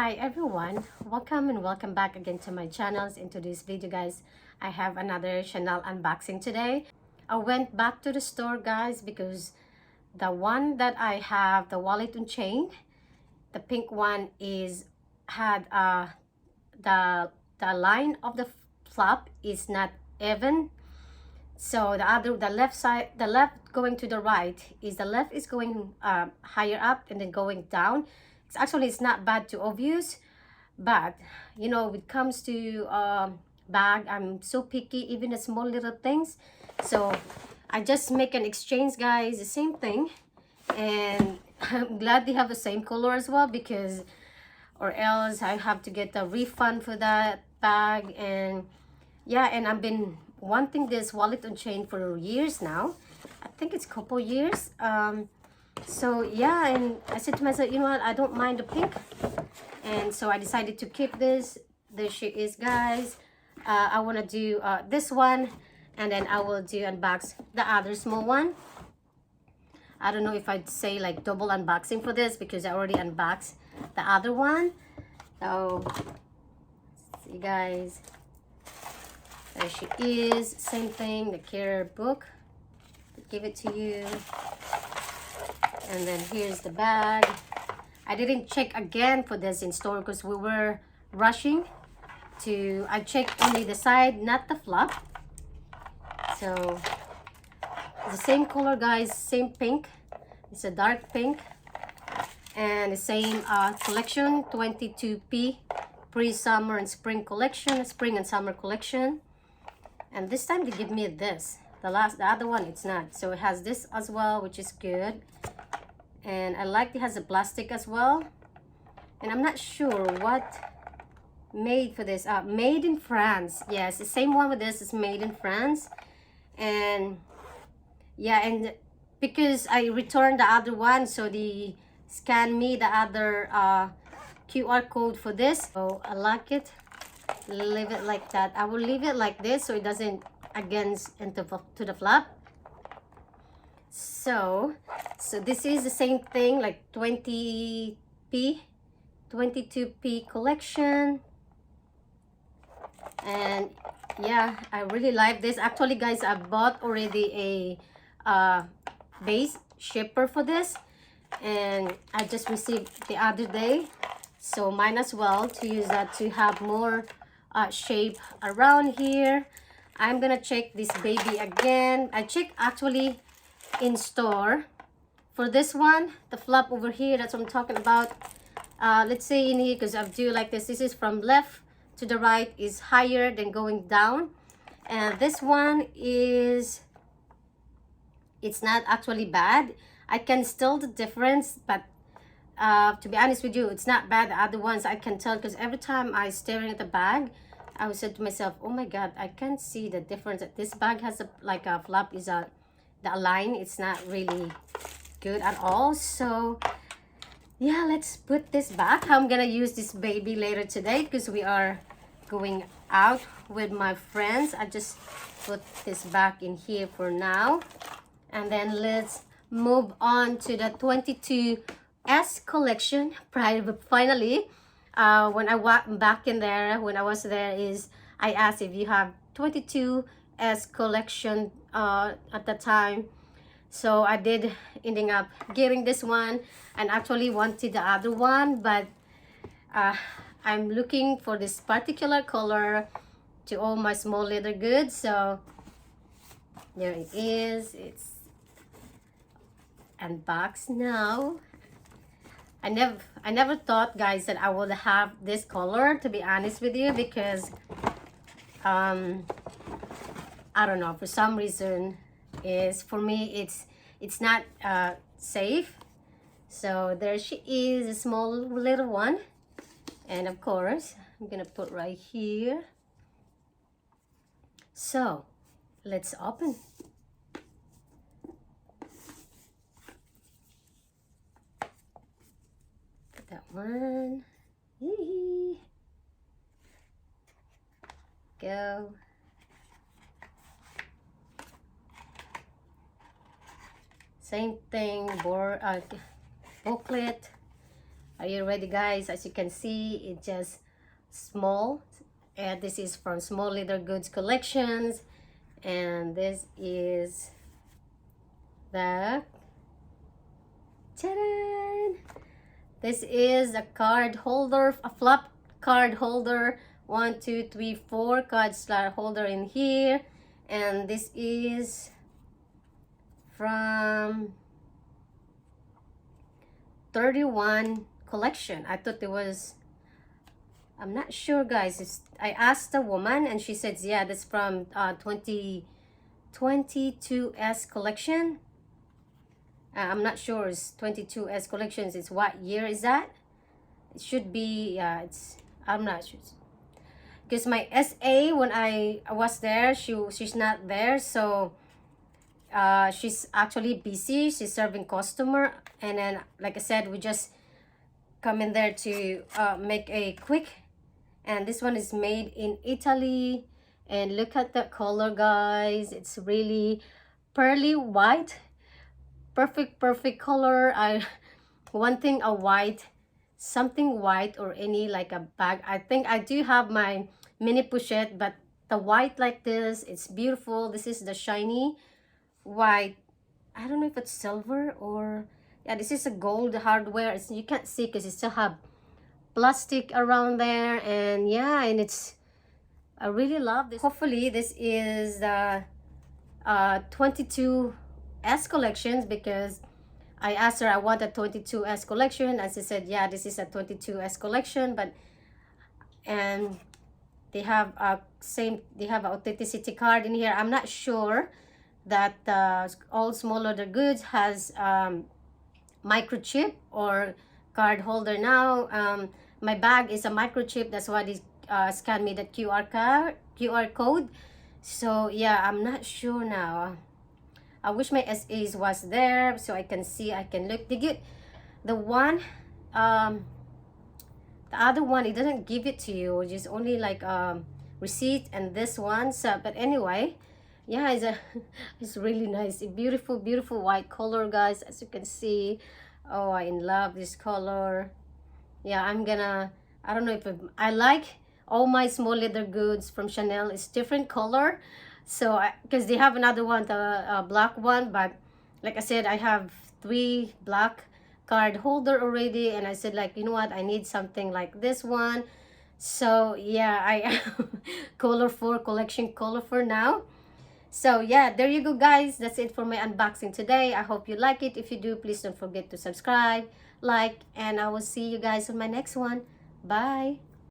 Hi everyone, welcome and welcome back again to my channels. In today's video guys, I have another Chanel unboxing today. I went back to the store guys because the one that I have, the wallet and chain, the pink one is had the line of the flap is not even. So the left side, the left going to the right is the left is going higher up and then going down. It's not bad to obvious, but you know, when it comes to bag, I'm so picky, even the small little things. So I just make an exchange guys, the same thing, and I'm glad they have the same color as well, because or else I have to get a refund for that bag. And yeah, and I've been wanting this wallet and chain for years now. I think it's a couple years. So yeah, and I said to myself, you know what, I don't mind the pink, and so I decided to keep this. There she is guys. I want to do this one, and then I will do unbox the other small one. I don't know if I'd say like double unboxing for this because I already unboxed the other one. So see guys, there she is. Same thing, the care book, give it to you. And then here's the bag. I didn't check again for this in store because we were rushing to, I checked only the side, not the flap. So the same color guys, same pink. It's a dark pink, and the same collection, 22p pre-summer and spring collection, spring and summer collection. And this time they give me this. The other one it's not. So it has this as well, which is good. And I like it has a plastic as well. And I'm not sure what made for this. Made in France. Yes, the same one with this is made in France. And yeah, and because I returned the other one, so they scan me the other QR code for this. So I like it. Leave it like that. I will leave it like this so it doesn't against into to the flap. So this is the same thing, like 20p 22p collection. And yeah, I really like this. Actually guys, I bought already a base shipper for this, and I just received the other day, so might as well to use that to have more shape around here. I'm gonna check this baby again. I checked actually in store for this one, the flap over here, that's what I'm talking about. Let's say in here, because I do like this is from left to the right is higher than going down, and this one is, it's not actually bad. I can still the difference, but to be honest with you, it's not bad. The other ones I can tell because every time I staring at the bag, I would say to myself, oh my god, I can't see the difference. This bag has a like a flap is a the line, it's not really good at all. So yeah, let's put this back. I'm gonna use this baby later today because we are going out with my friends. I just put this back in here for now, and then let's move on to the 22S collection. Finally, when I walked back in there, when I was there, is I asked if you have 22S collection at the time. So I did ending up getting this one, and actually wanted the other one, but I'm looking for this particular color to all my small leather goods. So there it is. It's unboxed now. I never thought guys that I would have this color, to be honest with you, because I don't know, for some reason is for me it's not safe. So there she is, a small little one, and of course I'm gonna put right here. So let's open. That one. Yee. Go. Same thing, booklet, Are you ready, guys? As you can see, it's just small, and this is from Small Leather Goods collections, and this is the ta-da! This is a card holder, a flap card holder. 1, 2, 3, 4 card slot holder in here, and this is from 31 collection. I thought it was, I'm not sure, guys. I asked the woman and she said, yeah, that's from 22S collection. I'm not sure. It's 22S collections. It's what year is that? It should be, yeah, it's, I'm not sure. Because my SA, when I was there, she's not there. So she's actually busy. She's serving customer. And then, like I said, we just come in there to make a quick. And this one is made in Italy. And look at the color, guys. It's really pearly white. Perfect color. One thing, a white, something white, or any like a bag. I think I do have my mini pochette, but the white like this, it's beautiful. This is the shiny white. I don't know if it's silver or, yeah, this is a gold hardware. You can't see because it still have plastic around there. And yeah, and it's, I really love this. Hopefully this is the 22S collections, because I asked her, I want a 22S collection, and she said, yeah, this is a 22S collection. But, and they have a they have an authenticity card in here. I'm not sure that all Small Leather Goods has microchip or card holder now. My bag is a microchip. That's why they scanned me the QR code. So yeah, I'm not sure now. I wish my SAs was there so I can see, I can look. They get the one, the other one, it doesn't give it to you, just only like receipt, and this one. So but anyway, yeah, it's really nice. A beautiful white color, guys, as you can see. Oh, I love this color. Yeah, I don't know if I like all my Small Leather Goods from Chanel. It's different color. So because they have another one, the black one, but like I said, I have 3 black card holder already, and I said, like, you know what, I need something like this one. So yeah, I colorful collection, colorful now. So yeah, there you go, guys. That's it for my unboxing today. I hope you like it. If you do, please don't forget to subscribe, like, and I will see you guys on my next one. Bye.